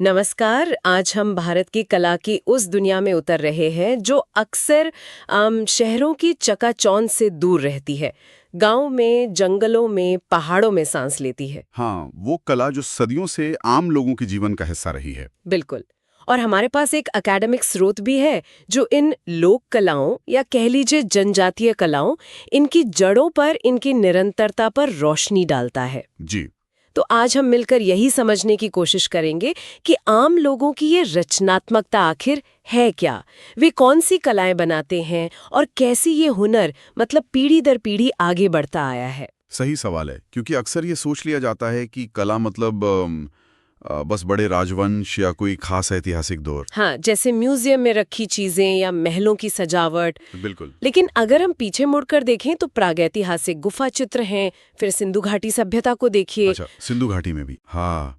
नमस्कार। आज हम भारत की कला की उस दुनिया में उतर रहे हैं जो अक्सर शहरों की चकाचौंध से दूर रहती है। गांव में, जंगलों में, पहाड़ों में सांस लेती है। हाँ, वो कला जो सदियों से आम लोगों के जीवन का हिस्सा रही है। बिल्कुल। और हमारे पास एक एकेडमिक स्रोत भी है जो इन लोक कलाओं या कह लीजिए जनजातीय कलाओं, इनकी जड़ों पर, इनकी निरंतरता पर रोशनी डालता है। जी। तो आज हम मिलकर यही समझने की कोशिश करेंगे कि आम लोगों की ये रचनात्मकता आखिर है क्या, वे कौन सी कलाएं बनाते हैं और कैसी ये हुनर मतलब पीढ़ी दर पीढ़ी आगे बढ़ता आया है। सही सवाल है, क्योंकि अक्सर ये सोच लिया जाता है कि कला मतलब बस बड़े राजवंश या कोई खास ऐतिहासिक दौर। हाँ, जैसे म्यूजियम में रखी चीजें या महलों की सजावट। बिल्कुल। लेकिन अगर हम पीछे मुड़कर देखें तो प्रागैतिहासिक गुफा चित्र हैं, फिर सिंधु घाटी सभ्यता को देखिए। अच्छा, सिंधु घाटी में भी, हाँ,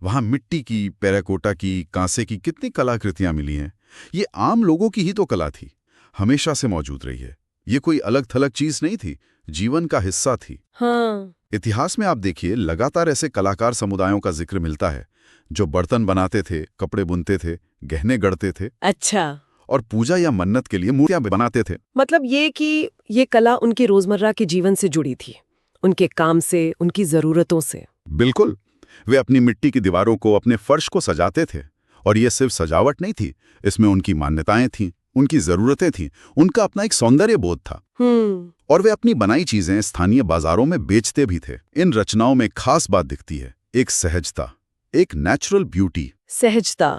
वहाँ मिट्टी की, टेराकोटा की, कांसे की कितनी कलाकृतियां मिली हैं। ये आम लोगों की ही तो कला थी, हमेशा से मौजूद रही है। ये कोई अलग थलग चीज नहीं थी, जीवन का हिस्सा थी। हाँ। इतिहास में आप देखिए, लगातार ऐसे कलाकार समुदायों का जिक्र मिलता है जो बर्तन बनाते थे, कपड़े बुनते थे, गहने गढ़ते थे अच्छा। और पूजा या मन्नत के लिए मूर्तियां बनाते थे। मतलब ये कि ये कला उनके रोजमर्रा के जीवन से जुड़ी थी, उनके काम से, उनकी जरूरतों से। बिल्कुल। वे अपनी मिट्टी की दीवारों को, अपने फर्श को सजाते थे। और ये सिर्फ सजावट नहीं थी, इसमें उनकी मान्यताएं थीं, उनकी जरूरतें थीं, उनका अपना एक सौंदर्य बोध था। और वे अपनी बनाई चीजें स्थानीय बाजारों में बेचते भी थे। इन रचनाओं में खास बात दिखती है, एक सहजता, एक नेचुरल ब्यूटी। सहजता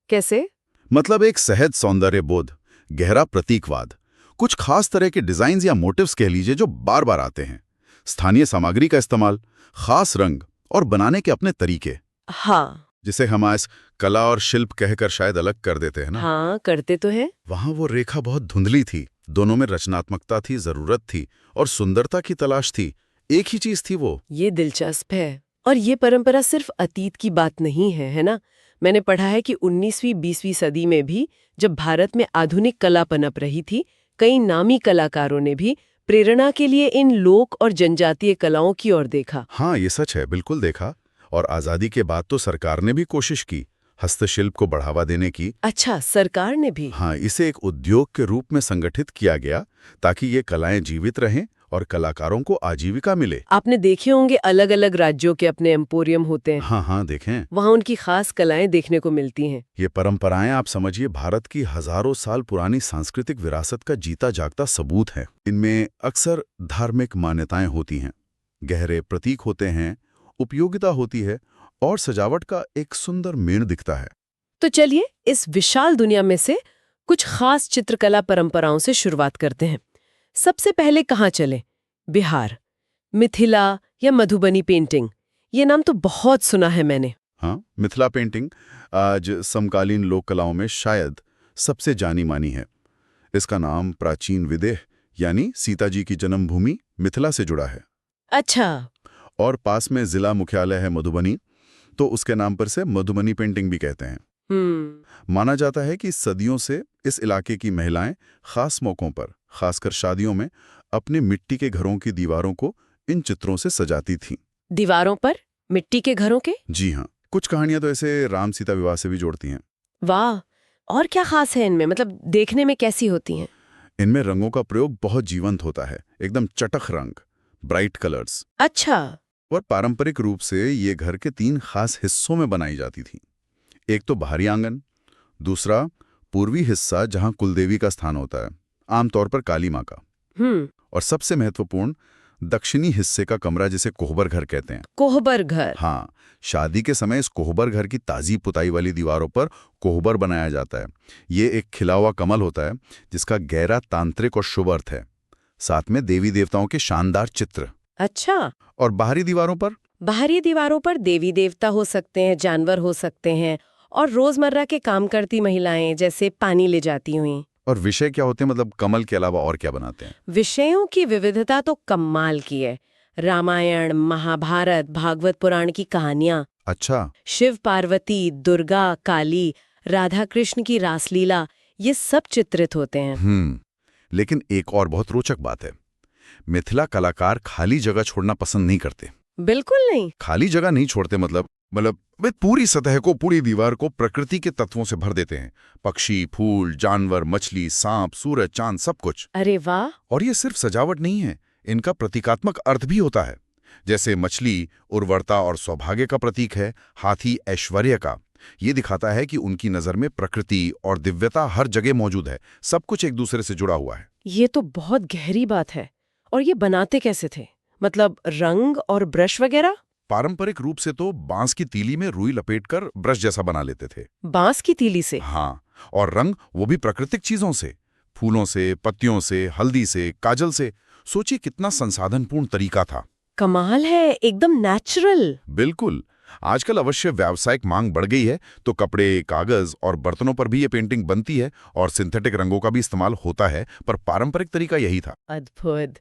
कैसे? मतलब एक सहज सौंदर्य बोध, गहरा प्रतीकवाद, कुछ खास तरह के डिजाइन या मोटिव्स कह लीजिए जो बार बार आते हैं। स्थानीय सामग्री का इस्तेमाल, खास रंग और बनाने के अपने तरीके। हाँ। जिसे हम आज कला और शिल्प कहकर शायद अलग कर देते हैं ना। हाँ, करते तो हैं। वहां वो रेखा बहुत धुंधली थी, दोनों में रचनात्मकता थी, जरूरत थी और सुंदरता की तलाश थी। एक ही चीज थी वो। ये दिलचस्प है। और ये परंपरा सिर्फ अतीत की बात नहीं है ना? मैंने पढ़ा है कि 19वीं-20वीं सदी में भी जब भारत में आधुनिक कला पनप रही थी, कई नामी कलाकारों ने भी प्रेरणा के लिए इन लोक और जनजातीय कलाओं की ओर देखा। हाँ, ये सच है, बिल्कुल देखा। और आजादी के बाद तो सरकार ने भी कोशिश की हस्तशिल्प को बढ़ावा देने की। अच्छा, सरकार ने भी? हाँ, इसे एक उद्योग के रूप में संगठित किया गया ताकि ये कलाएं जीवित रहें और कलाकारों को आजीविका मिले। आपने देखे होंगे अलग अलग राज्यों के अपने एम्पोरियम होते हैं। हाँ हाँ, देखें। वहाँ उनकी खास कलाएं देखने को मिलती हैं। ये परंपराएं आप समझिए भारत की हजारों साल पुरानी सांस्कृतिक विरासत का जीता जागता सबूत है। इनमें अक्सर धार्मिक मान्यताएं होती हैं, गहरे प्रतीक होते हैं, उपयोगिता होती है और सजावट का एक सुंदर मेल दिखता है। तो चलिए इस विशाल दुनिया में से कुछ खास चित्रकला परंपराओं से शुरुआत करते हैं। सबसे पहले कहाँ चलें? बिहार, मिथिला या मधुबनी पेंटिंग, ये नाम तो बहुत सुना है मैंने। हाँ, मिथिला पेंटिंग आज समकालीन लोक कलाओं में शायद सबसे जानी मानी है। इसका नाम प्राचीन विदेह यानी सीता जी की जन्मभूमि मिथिला से जुड़ा है। अच्छा। और पास में जिला मुख्यालय है मधुबनी, तो उसके नाम पर से मधुबनी पेंटिंग भी कहते हैं। माना जाता है कि सदियों से इस इलाके की महिलाएं खास मौकों पर, खासकर शादियों में, अपने मिट्टी के घरों की दीवारों को इन चित्रों से सजाती थीं। दीवारों पर मिट्टी के घरों के? जी हाँ, कुछ कहानियां तो ऐसे राम सीता विवाह से भी जोड़ती हैं। वाह। और क्या खास है इनमें, मतलब देखने में कैसी होती हैं? इनमें रंगों का प्रयोग बहुत जीवंत होता है, एकदम चटख रंग, ब्राइट कलर्स। अच्छा। और पारंपरिक रूप से ये घर के 3 खास हिस्सों में बनाई जाती थी। एक तो बाहरी आंगन, दूसरा पूर्वी हिस्सा जहां कुलदेवी का स्थान होता है, आमतौर पर काली मां का, और सबसे महत्वपूर्ण दक्षिणी हिस्से का कमरा जिसे कोहबर घर कहते हैं। कोहबर घर? हाँ, शादी के समय इस कोहबर घर की ताजी पुताई वाली दीवारों पर कोहबर बनाया जाता है। ये एक खिला हुआ कमल होता है जिसका गहरा तांत्रिक और शुभ अर्थ है, साथ में देवी देवताओं के शानदार चित्र। अच्छा। और बाहरी दीवारों पर? बाहरी दीवारों पर देवी देवता हो सकते हैं, जानवर हो सकते हैं, और रोजमर्रा के काम करती महिलाएं जैसे पानी ले जाती हुई। और विषय क्या होते हैं, मतलब कमल के अलावा और क्या बनाते हैं? विषयों की विविधता तो कमाल की है। रामायण, महाभारत, भागवत पुराण की कहानियां, अच्छा। शिव पार्वती, दुर्गा, काली, राधा कृष्ण की रासलीला, ये सब चित्रित होते हैं। लेकिन एक और बहुत रोचक बात है, मिथिला कलाकार खाली जगह छोड़ना पसंद नहीं करते। बिल्कुल नहीं। खाली जगह नहीं छोड़ते, मतलब मतलब वे पूरी सतह को, पूरी दीवार को प्रकृति के तत्वों से भर देते हैं। पक्षी, फूल, जानवर, मछली, सांप, सूरज, चांद, सब कुछ। अरे वाह। और ये सिर्फ सजावट नहीं है, इनका प्रतीकात्मक अर्थ भी होता है। जैसे मछली उर्वरता और सौभाग्य का प्रतीक है, हाथी ऐश्वर्य का। ये दिखाता है कि उनकी नजर में प्रकृति और दिव्यता हर जगह मौजूद है, सब कुछ एक दूसरे से जुड़ा हुआ है। ये तो बहुत गहरी बात है। और ये बनाते कैसे थे? मतलब रंग और ब्रश वगैरह? पारंपरिक रूप से तो बांस की तीली में रुई लपेटकर ब्रश जैसा बना लेते थे। बांस की तीली से? हाँ, और रंग वो भी प्राकृतिक चीजों से, फूलों से, पत्तियों से, हल्दी से, काजल से। सोचिए कितना संसाधनपूर्ण तरीका था। कमाल है, एकदम नेचुरल। बिल्कुल। आजकल अवश्य व्यावसायिक मांग बढ़ गई है, तो कपड़े, कागज और बर्तनों पर भी ये पेंटिंग बनती है और सिंथेटिक रंगों का भी इस्तेमाल होता है, पर पारंपरिक तरीका यही था। अद्भुत।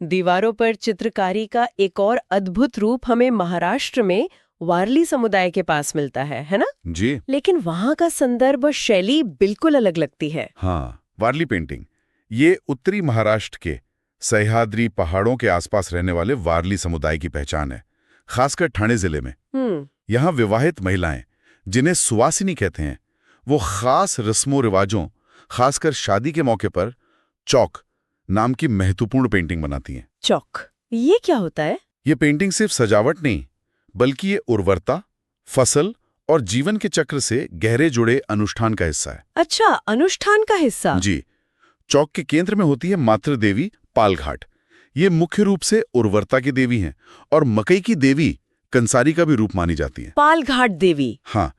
दीवारों पर चित्रकारी का एक और अद्भुत रूप हमें महाराष्ट्र में वारली समुदाय के पास मिलता है ना? जी। लेकिन वहाँ का संदर्भ और शैली बिल्कुल अलग लगती है। हाँ, वारली पेंटिंग ये उत्तरी महाराष्ट्र के सह्याद्री पहाड़ों के आसपास रहने वाले वारली समुदाय की पहचान है, खासकर ठाणे जिले में। यहाँ विवाहित महिलाएं, जिन्हें सुवासिनी कहते हैं, वो खास रस्मों रिवाजों, खासकर शादी के मौके पर चौक नाम की महत्वपूर्ण पेंटिंग बनाती हैं। चौक, ये क्या होता है? ये पेंटिंग सिर्फ सजावट नहीं, बल्कि ये उर्वरता, फसल और जीवन के चक्र से गहरे जुड़े अनुष्ठान का हिस्सा है। अच्छा, अनुष्ठान का हिस्सा? जी। चौक के केंद्र में होती है मातृ देवी पालघाट। ये मुख्य रूप से उर्वरता की देवी हैं और मकई की देवी कंसारी का भी रूप मानी जाती है। पालघाट देवी? हाँ,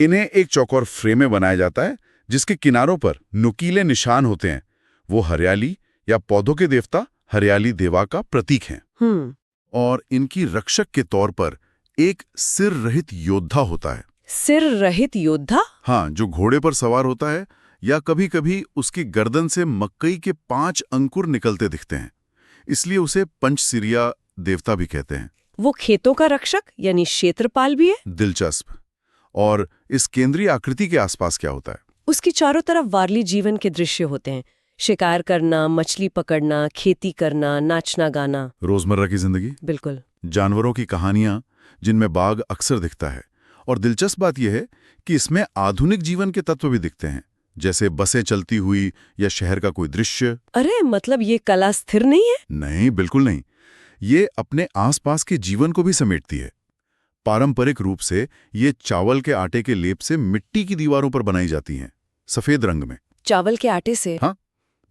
इन्हें एक चौकोर फ्रेम में बनाया जाता है, जिसके किनारों पर नुकीले निशान होते हैं। वो हरियाली या पौधों के देवता हरियाली देवा का प्रतीक हैं। और इनकी रक्षक के तौर पर एक सिर रहित योद्धा होता है। सिर रहित योद्धा? हाँ, जो घोड़े पर सवार होता है, या कभी-कभी उसकी गर्दन से मकई के 5 अंकुर निकलते दिखते हैं, इसलिए उसे पंचसिरिया देवता भी कहते हैं। वो खेतों का रक्षक यानी क्षेत्रपाल भी है? दिलचस्प। और इस केंद्रीय आकृति के आसपास क्या होता है? उसकी चारों तरफ वारली जीवन के दृश्य होते हैं। शिकार करना, मछली पकड़ना, खेती करना, नाचना गाना। रोजमर्रा की जिंदगी। बिल्कुल। जानवरों की कहानियां, जिनमें बाघ अक्सर दिखता है। और दिलचस्प बात यह है कि इसमें आधुनिक जीवन के तत्व भी दिखते हैं, जैसे बसें चलती हुई या शहर का कोई दृश्य। अरे, मतलब ये कला स्थिर नहीं है? नहीं, बिल्कुल नहीं। ये अपने आसपास के जीवन को भी समेटती है। पारंपरिक रूप से ये चावल के आटे के लेप से मिट्टी की दीवारों पर बनाई जाती हैं, सफेद रंग में। चावल के आटे से? हाँ,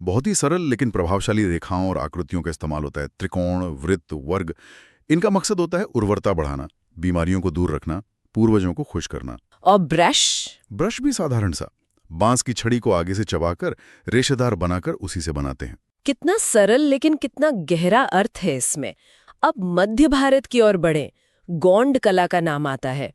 बहुत ही सरल लेकिन प्रभावशाली रेखाओं और आकृतियों का इस्तेमाल होता है। त्रिकोण, वृत्त, वर्ग। इनका मकसद होता है उर्वरता बढ़ाना, बीमारियों को दूर रखना, पूर्वजों को खुश करना। और ब्रश? ब्रश भी साधारण सा, बांस की छड़ी को आगे से चबाकर रेशेदार बनाकर उसी से बनाते हैं। कितना सरल लेकिन कितना गहरा अर्थ है इसमें। अब मध्य भारत की ओर बढ़े, गोंड कला का नाम आता है।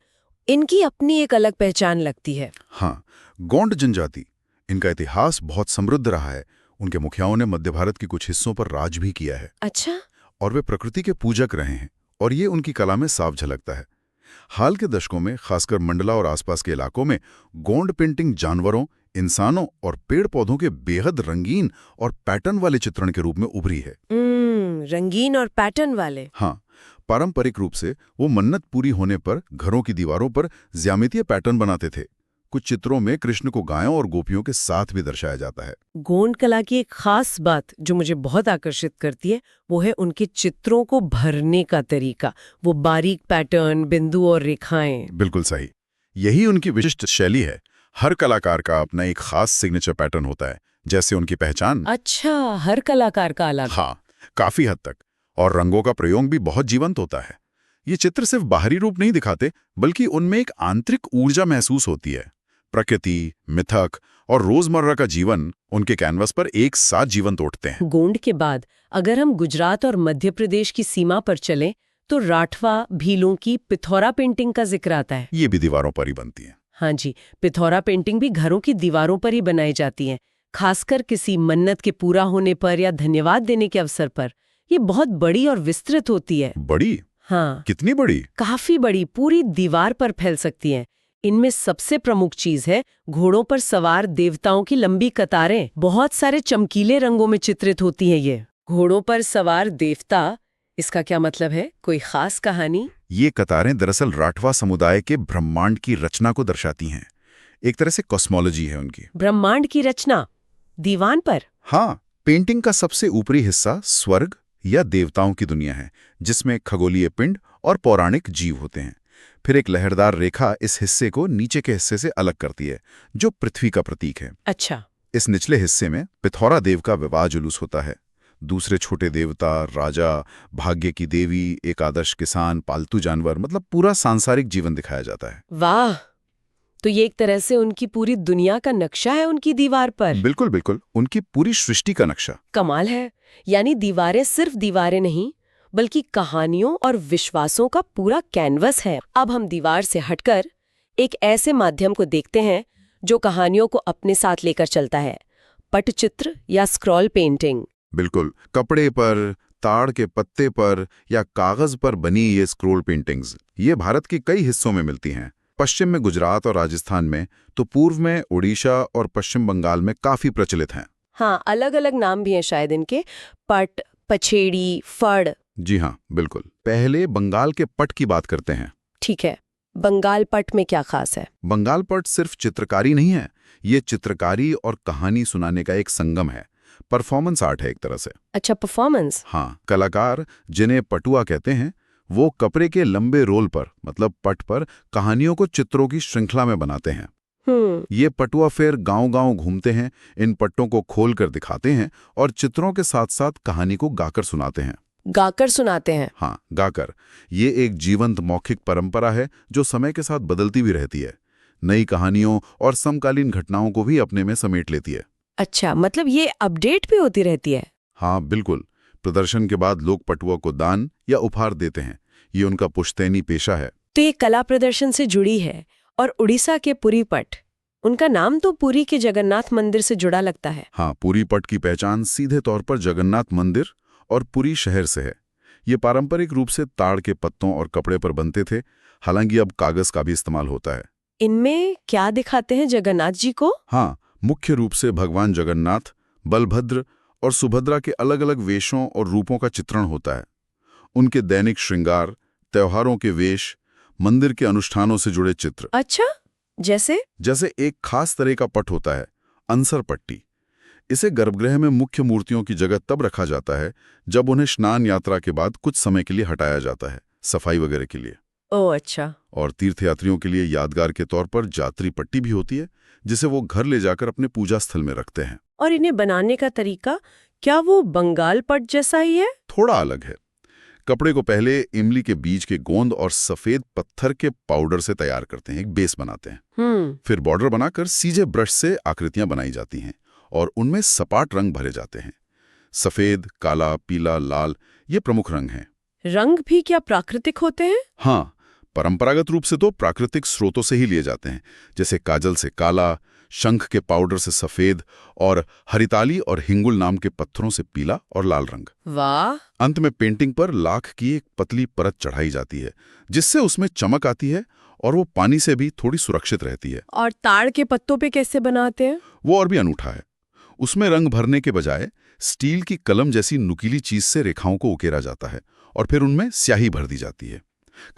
इनकी अपनी एक अलग पहचान लगती है। हाँ, गोंड जनजाति, इनका इतिहास बहुत समृद्ध रहा है। उनके मुखियाओं ने मध्य भारत के कुछ हिस्सों पर राज भी किया है। अच्छा। और वे प्रकृति के पूजक रहे हैं, और ये उनकी कला में साफ झलकता है। हाल के दशकों में खासकर मंडला और आसपास के इलाकों में गोंड पेंटिंग जानवरों, इंसानों और पेड़ पौधों के बेहद रंगीन और पैटर्न वाले चित्रण के रूप में उभरी है। रंगीन और पैटर्न वाले? हाँ, पारंपरिक रूप से वो मन्नत पूरी होने पर घरों की दीवारों पर ज्यामितीय पैटर्न बनाते थे। कुछ चित्रों में कृष्ण को गायों और गोपियों के साथ भी दर्शाया जाता है। गोंड कला की एक खास बात जो मुझे बहुत आकर्षित करती है, वो है उनके चित्रों को भरने का तरीका। वो बारीक पैटर्न, बिंदु और रेखाएं। बिल्कुल सही, यही उनकी विशिष्ट शैली है। हर कलाकार का अपना एक खास सिग्नेचर पैटर्न होता है, जैसे उनकी पहचान। अच्छा, हर कलाकार का अलग? हाँ, काफी हद तक। और रंगों का प्रयोग भी बहुत जीवंत होता है। ये चित्र सिर्फ बाहरी रूप नहीं दिखाते, बल्कि उनमें एक आंतरिक ऊर्जा महसूस होती है। प्रकृति, मिथक और रोजमर्रा का जीवन उनके कैनवस पर एक साथ जीवंत उठते हैं। गोंड के बाद अगर हम गुजरात और मध्य प्रदेश की सीमा पर चलें, तो राठवा भीलों की पिथौरा पेंटिंग का जिक्र आता है। ये भी दीवारों पर ही बनती है। हाँ जी, पिथौरा पेंटिंग भी घरों की दीवारों पर ही बनाई जाती है, खासकर किसी मन्नत के पूरा होने पर या धन्यवाद देने के अवसर पर। ये बहुत बड़ी और विस्तृत होती है। बड़ी? हाँ। कितनी बड़ी? काफी बड़ी, पूरी दीवार पर फैल सकती है। इनमें सबसे प्रमुख चीज है घोड़ों पर सवार देवताओं की लंबी कतारें। बहुत सारे चमकीले रंगों में चित्रित होती हैं ये। घोड़ों पर सवार देवता इसका क्या मतलब है? कोई खास कहानी? ये कतारें दरअसल राठवा समुदाय के ब्रह्मांड की रचना को दर्शाती हैं। एक तरह से कॉस्मोलॉजी है उनकी। ब्रह्मांड की रचना दीवान पर? हाँ, पेंटिंग का सबसे ऊपरी हिस्सा स्वर्ग या देवताओं की दुनिया है, जिसमें खगोलीय पिंड और पौराणिक जीव होते हैं। फिर एक लहरदार रेखा इस हिस्से को नीचे के हिस्से से अलग करती है, जो पृथ्वी का प्रतीक है। अच्छा। इस निचले हिस्से में पिथौरा देव का विवाह जुलूस होता है। दूसरे छोटे देवता, राजा, भाग्य की देवी, एक आदर्श किसान, पालतू जानवर, मतलब पूरा सांसारिक जीवन दिखाया जाता है। वाह, तो ये एक तरह से उनकी पूरी दुनिया का नक्शा है उनकी दीवार पर। बिल्कुल बिल्कुल, उनकी पूरी सृष्टि का नक्शा। कमाल है। यानी दीवारें सिर्फ दीवारें नहीं, बल्कि कहानियों और विश्वासों का पूरा कैनवस है। अब हम दीवार से हटकर एक ऐसे माध्यम को देखते हैं जो कहानियों को अपने साथ लेकर चलता है, पटचित्र या स्क्रॉल पेंटिंग। बिल्कुल, कपड़े पर, ताड़ के पत्ते पर या कागज पर बनी ये स्क्रोल पेंटिंग्स ये भारत के कई हिस्सों में मिलती हैं। पश्चिम में गुजरात और राजस्थान में, तो पूर्व में उड़ीसा और पश्चिम बंगाल में काफी प्रचलित हैं। हाँ, अलग अलग नाम भी हैं शायद इनके, पट, पछेड़ी, फड़। जी हाँ, बिल्कुल। पहले बंगाल के पट की बात करते हैं। ठीक है, बंगाल पट में क्या खास है? बंगाल पट सिर्फ चित्रकारी नहीं है, ये चित्रकारी और कहानी सुनाने का एक संगम है। परफॉर्मेंस आर्ट है एक तरह से। अच्छा, परफॉर्मेंस। हाँ, कलाकार जिन्हें पटुआ कहते हैं, वो कपड़े के लंबे रोल पर, मतलब पट पर, कहानियों को चित्रों की श्रृंखला में बनाते हैं। ये पटुआ फिर गांव-गांव घूमते हैं, इन पट्टों को खोल कर दिखाते हैं और चित्रों के साथ साथ कहानी को गाकर सुनाते हैं। गाकर सुनाते हैं? हाँ, गाकर। ये एक जीवंत मौखिक परंपरा है जो समय के साथ बदलती भी रहती है, नई कहानियों और समकालीन घटनाओं को भी अपने में समेट लेती है। अच्छा, मतलब ये अपडेट भी होती रहती है? हाँ, बिल्कुल। प्रदर्शन के बाद लोग पटुआ को दान या उपहार देते हैं। ये उनका पुश्तैनी पेशा है। तो ये कला प्रदर्शन से जुड़ी है। और उड़ीसा के पुरी पट, उनका नाम तो पुरी के जगन्नाथ मंदिर से जुड़ा लगता है। हाँ, पुरी पट की पहचान सीधे तौर पर जगन्नाथ मंदिर और पुरी शहर से है। ये पारंपरिक रूप से ताड़ के पत्तों और कपड़े पर बनते थे, हालांकि अब कागज का भी इस्तेमाल होता है। इनमें क्या दिखाते हैं जगन्नाथ जी को? हाँ, मुख्य रूप से भगवान जगन्नाथ, बलभद्र और सुभद्रा के अलग अलग वेशों और रूपों का चित्रण होता है। उनके दैनिक श्रृंगार, त्योहारों के वेश, मंदिर के अनुष्ठानों से जुड़े चित्र। अच्छा, जैसे एक खास तरह का पट होता है, अंसर पट्टी। इसे गर्भगृह में मुख्य मूर्तियों की जगह तब रखा जाता है जब उन्हें स्नान यात्रा के बाद कुछ समय के लिए हटाया जाता है, सफाई वगैरह के लिए। ओह अच्छा। और तीर्थयात्रियों के लिए यादगार के तौर पर यात्री पट्टी भी होती है, जिसे वो घर ले जाकर अपने पूजा स्थल में रखते हैं। और इन्हें बनाने का तरीका, क्या वो बंगाल पट जैसा ही है? थोड़ा अलग है। कपड़े को पहले इमली के बीज के गोंद और सफेद पत्थर के पाउडर से तैयार करते हैं, एक बेस बनाते हैं। फिर बॉर्डर बनाकर सीधे ब्रश से आकृतियां बनाई जाती हैं और उनमें सपाट रंग भरे जाते हैं। सफेद, काला, पीला, लाल ये प्रमुख रंग हैं। रंग भी क्या प्राकृतिक होते हैं? हाँ, परंपरागत रूप से तो प्राकृतिक स्रोतों से ही लिए जाते हैं, जैसे काजल से काला, शंख के पाउडर से सफेद और हरिताली और हिंगुल नाम के पत्थरों से पीला और लाल रंग। वाह। अंत में पेंटिंग पर लाख की एक पतली परत चढ़ाई जाती है, जिससे उसमें चमक आती है और वो पानी से भी थोड़ी सुरक्षित रहती है। और ताड़ के पत्तों पे कैसे बनाते हैं? वो और भी अनूठा है। उसमें रंग भरने के बजाय स्टील की कलम जैसी नुकीली चीज से रेखाओं को उकेरा जाता है और फिर उनमें स्याही भर दी जाती है।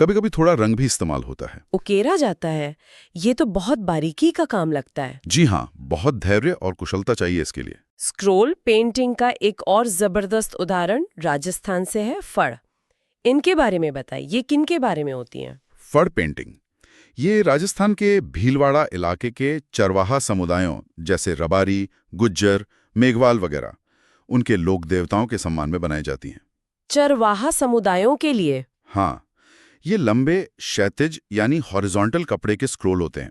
कभी कभी थोड़ा रंग भी इस्तेमाल होता है। उकेरा जाता है? ये तो बहुत बारीकी का काम लगता है। जी हाँ, बहुत धैर्य और कुशलता चाहिए इसके लिए। स्क्रोल पेंटिंग का एक और जबरदस्त उदाहरण राजस्थान से है, फड़। इनके बारे में बताइए, ये किनके बारे में होती हैं? फड़ पेंटिंग ये राजस्थान के भीलवाड़ा इलाके के चरवाहा समुदायों जैसे रबारी, गुज्जर, मेघवाल वगैरह, उनके लोक देवताओं के सम्मान में बनाई जाती हैं। चरवाहा समुदायों के लिए? हाँ, ये लंबे क्षैतिज यानी हॉरिजॉन्टल कपड़े के स्क्रोल होते हैं।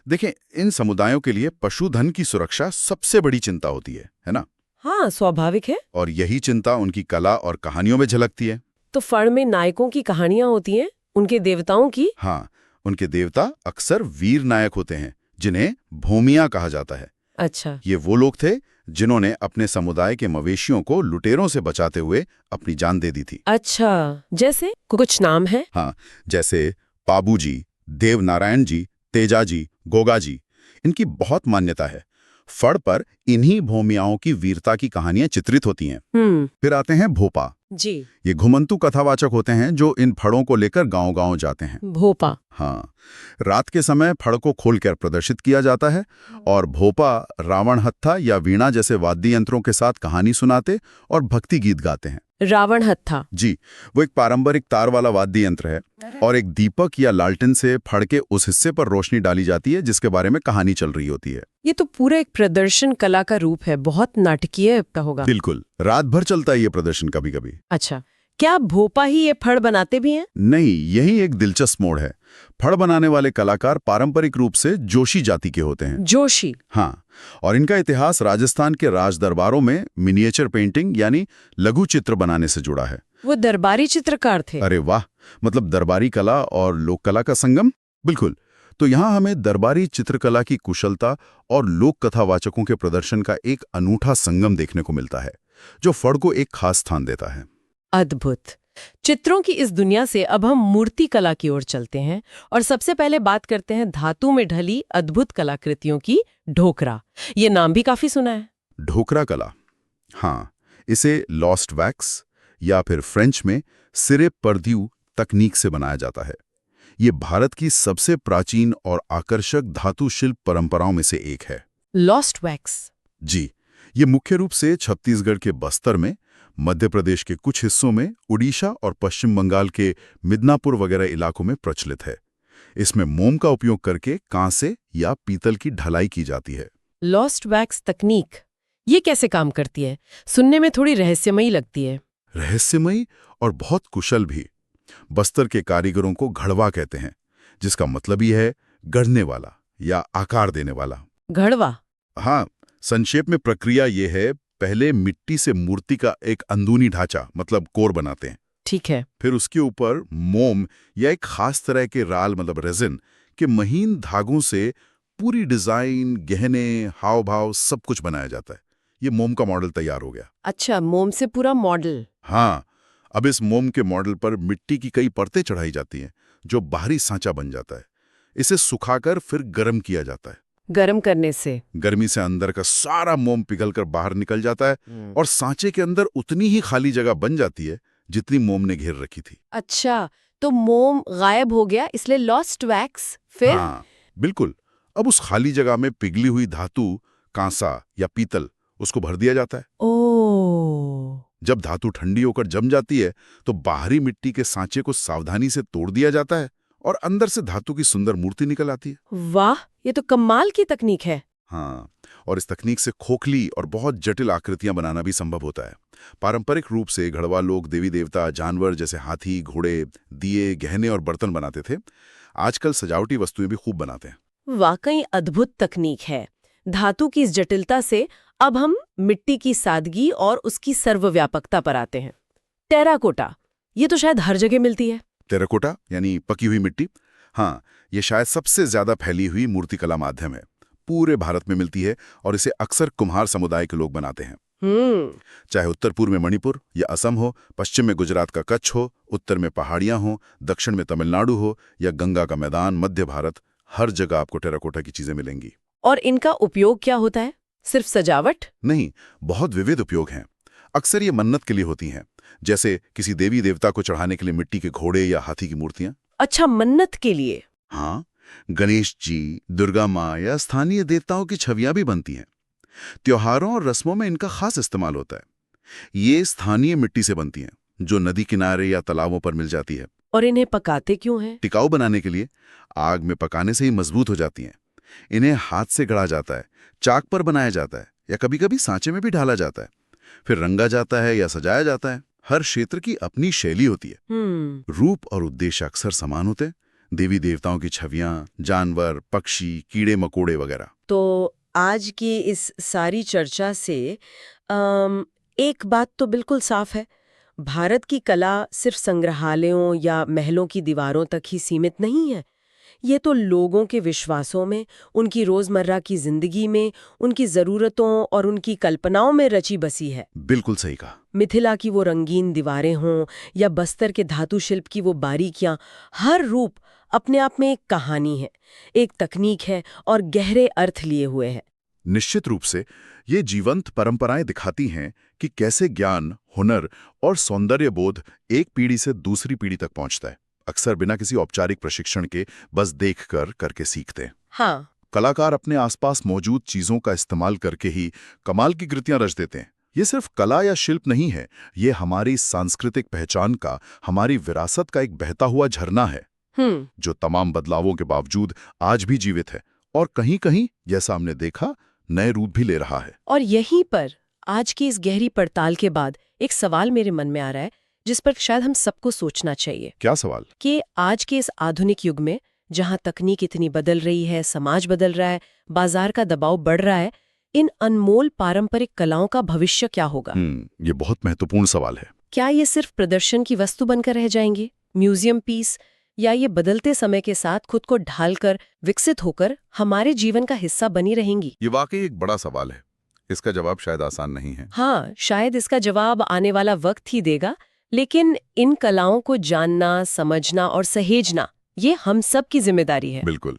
देखें, इन समुदायों के लिए पशुधन की सुरक्षा सबसे बड़ी चिंता होती है ना? हाँ, स्वाभाविक है। और यही चिंता उनकी कला और कहानियों में झलकती है। तो फड़ में नायकों की कहानियां होती हैं, उनके देवताओं की? हाँ, उनके देवता अक्सर वीर नायक होते हैं, जिन्हें भूमिया कहा जाता है। अच्छा। ये वो लोग थे जिन्होंने अपने समुदाय के मवेशियों को लुटेरों से बचाते हुए अपनी जान दे दी थी। अच्छा, जैसे कुछ नाम है? हाँ, जैसे पाबूजी, देवनारायण जी, तेजाजी, गोगाजी। इनकी बहुत मान्यता है। फड़ पर इन्हीं भूमियाओं की वीरता की कहानियां चित्रित होती हैं। फिर आते हैं भोपा। जी। ये घुमंतू कथावाचक होते हैं जो इन फड़ों को लेकर गांव-गांव जाते हैं। भोपा। हाँ, रात के समय फड़ को खोलकर प्रदर्शित किया जाता है और भोपा रावण हत्था या वीणा जैसे वाद्य यंत्रों के साथ कहानी सुनाते और भक्ति गीत गाते हैं। रावण हत्था। जी, वो एक पारंपरिक तार वाला वाद्य यंत्र है और एक दीपक या लालटेन से फड़ के उस हिस्से पर रोशनी डाली जाती है जिसके बारे में कहानी चल रही होती है। ये तो पूरा एक प्रदर्शन कला का रूप है, बहुत नाटकीय होगा। बिल्कुल, रात भर चलता है ये प्रदर्शन कभी-कभी। अच्छा, क्या भोपा ही ये फड़ बनाते भी हैं? नहीं, यही एक दिलचस्प मोड़ है। फड़ बनाने वाले कलाकार पारंपरिक रूप से जोशी जाति के होते हैं। जोशी। हाँ, और इनका इतिहास राजस्थान के राज दरबारों में मिनिएचर पेंटिंग यानी लघु चित्र बनाने से जुड़ा है। वो दरबारी चित्रकार थे। अरे वाह, मतलब दरबारी कला और लोक कला का संगम। बिल्कुल, तो यहाँ हमें दरबारी चित्रकला की कुशलता और लोक कथावाचकों के प्रदर्शन का एक अनूठा संगम देखने को मिलता है जो फड़ को एक खास स्थान देता है। अद्भुत। चित्रों की इस दुनिया से अब हम मूर्ति कला की ओर चलते हैं और सबसे पहले बात करते हैं धातु में ढली अद्भुत कलाकृतियों की, ढोकरा। ये नाम भी काफी सुना है। ढोकरा कला, हाँ, इसे लॉस्ट वैक्स या फिर फ्रेंच में सिरे पर्द्यू तकनीक से बनाया जाता है। ये भारत की सबसे प्राचीन और आकर्षक धातु शिल्प परंपराओं में से एक है। Lost wax. जी, ये मुख्य रूप से छत्तीसगढ़ के बस्तर में, मध्य प्रदेश के कुछ हिस्सों में, उड़ीसा और पश्चिम बंगाल के मिदनापुर वगैरह इलाकों में प्रचलित है। इसमें मोम का उपयोग करके कांसे या पीतल की ढलाई की जाती है। लॉस्ट वैक्स तकनीक, ये कैसे काम करती है? सुनने में थोड़ी रहस्यमयी लगती है। रहस्यमयी और बहुत कुशल भी। बस्तर के कारीगरों को घड़वा कहते हैं, जिसका मतलब ही है गढ़ने वाला या आकार देने वाला। घड़वा। हाँ, संक्षेप में प्रक्रिया ये है, पहले मिट्टी से मूर्ति का एक अंदरूनी ढांचा मतलब कोर बनाते हैं। ठीक है। फिर उसके ऊपर मोम या एक खास तरह के राल मतलब रेजिन के महीन धागों से पूरी डिजाइन, गहने, हाव भाव सब कुछ बनाया जाता है। ये मोम का मॉडल तैयार हो गया। अच्छा, मोम से पूरा मॉडल। हाँ, अब इस मोम के मॉडल पर मिट्टी की कई परतें चढ़ाई जाती हैं जो बाहरी सांचा बन जाता है। इसे सुखाकर फिर गर्म किया जाता है। गर्म करने से? गर्मी से अंदर का सारा मोम पिघलकर बाहर निकल जाता है और सांचे के अंदर उतनी ही खाली जगह बन जाती है जितनी मोम ने घेर रखी थी। अच्छा, तो मोम गायब हो गया, इसलिए लॉस्ट वैक्स। फिर? हाँ, बिल्कुल। अब उस खाली जगह में पिघली हुई धातु, कांसा या पीतल, उसको भर दिया जाता है। ओह। जब धातु ठंडी होकर जम जाती है तो बाहरी मिट्टी के सांचे को सावधानी से तोड़ दिया जाता है और अंदर से धातु की सुंदर मूर्ति निकल आती है। वाह, ये तो कमाल की तकनीक है। हाँ, और इस तकनीक से खोखली और बहुत जटिल आकृतियां बनाना भी संभव होता है। पारंपरिक रूप से घड़वा लोग देवी देवता, जानवर जैसे हाथी, घोड़े, दिए, गहने और बर्तन बनाते थे। आजकल सजावटी वस्तुएं भी खूब बनाते हैं। वाकई अद्भुत तकनीक है। धातु की इस जटिलता से अब हम मिट्टी की सादगी और उसकी सर्वव्यापकता पर आते हैं। टेराकोटा, ये तो शायद हर जगह मिलती है। टेराकोटा यानी पकी हुई मिट्टी, हाँ, ये शायद सबसे ज्यादा फैली हुई मूर्तिकला माध्यम है। पूरे भारत में मिलती है और इसे अक्सर कुम्हार समुदाय के लोग बनाते हैं। चाहे उत्तर पूर्व में मणिपुर या असम हो, पश्चिम में गुजरात का कच्छ हो, उत्तर में पहाड़ियां हो, दक्षिण में तमिलनाडु हो या गंगा का मैदान मध्य भारत, हर जगह आपको टेराकोटा की चीजें मिलेंगी। और इनका उपयोग क्या होता है? सिर्फ सजावट? नहीं, बहुत विविध उपयोग हैं। अक्सर ये मन्नत के लिए होती हैं, जैसे किसी देवी देवता को चढ़ाने के लिए मिट्टी के घोड़े या हाथी की मूर्तियां। अच्छा, मन्नत के लिए? हाँ, गणेश जी, दुर्गा माँ या स्थानीय देवताओं की छवियां भी बनती हैं। त्योहारों और रस्मों में इनका खास इस्तेमाल होता है। ये स्थानीय मिट्टी से बनती हैं, जो नदी किनारे या तालाबों पर मिल जाती है। और इन्हें पकाते क्यों हैं? टिकाऊ बनाने के लिए। आग में पकाने से ही मजबूत हो जाती हैं। इन्हें हाथ से गढ़ा जाता है, चाक पर बनाया जाता है या कभी-कभी सांचे में भी ढाला जाता है। फिर रंगा जाता है या सजाया जाता है। हर क्षेत्र की अपनी शैली होती है। रूप और उद्देश्य अक्सर समान होते हैं। देवी देवताओं की छवियां, जानवर, पक्षी, कीड़े मकोड़े वगैरह। तो आज की इस सारी चर्चा से एक बात तो बिल्कुल साफ है, भारत की कला सिर्फ संग्रहालयों या महलों की दीवारों तक ही सीमित नहीं है। ये तो लोगों के विश्वासों में, उनकी रोजमर्रा की जिंदगी में, उनकी जरूरतों और उनकी कल्पनाओं में रची बसी है। बिल्कुल सही कहा। मिथिला की वो रंगीन दीवारें हों या बस्तर के धातु शिल्प की वो बारीकियां, हर रूप अपने आप में एक कहानी है, एक तकनीक है और गहरे अर्थ लिए हुए है। निश्चित रूप से ये जीवंत परंपराएं दिखाती हैं कि कैसे ज्ञान, हुनर और सौंदर्य बोध एक पीढ़ी से दूसरी पीढ़ी तक पहुंचता है, अक्सर बिना किसी औपचारिक प्रशिक्षण के, बस देखकर करके सीखते हैं। हाँ, कलाकार अपने आसपास मौजूद चीजों का इस्तेमाल करके ही कमाल की कृतियां रच देते हैं। ये सिर्फ कला या शिल्प नहीं है, ये हमारी सांस्कृतिक पहचान का, हमारी विरासत का एक बहता हुआ झरना है, जो तमाम बदलावों के बावजूद आज भी जीवित है और कहीं-कहीं, जैसा हमने देखा, नए रूप भी ले रहा है। और यहीं पर आज की इस गहरी पड़ताल के बाद एक सवाल मेरे मन में आ रहा है, जिस पर शायद हम सबको सोचना चाहिए। क्या सवाल? कि आज के इस आधुनिक युग में, जहां तकनीक इतनी बदल रही है, समाज बदल रहा है, बाजार का दबाव बढ़ रहा है, इन अनमोल पारंपरिक कलाओं का भविष्य क्या होगा? ये बहुत महत्वपूर्ण सवाल है। क्या ये सिर्फ प्रदर्शन की वस्तु बनकर रह जाएंगे, म्यूजियम पीस, या ये बदलते समय के साथ खुद को ढालकर, विकसित होकर हमारे जीवन का हिस्सा बनी रहेंगी? ये वाकई एक बड़ा सवाल है। इसका जवाब शायद आसान नहीं है। हाँ, शायद इसका जवाब आने वाला वक्त ही देगा, लेकिन इन कलाओं को जानना, समझना और सहेजना, ये हम सब की जिम्मेदारी है। बिल्कुल।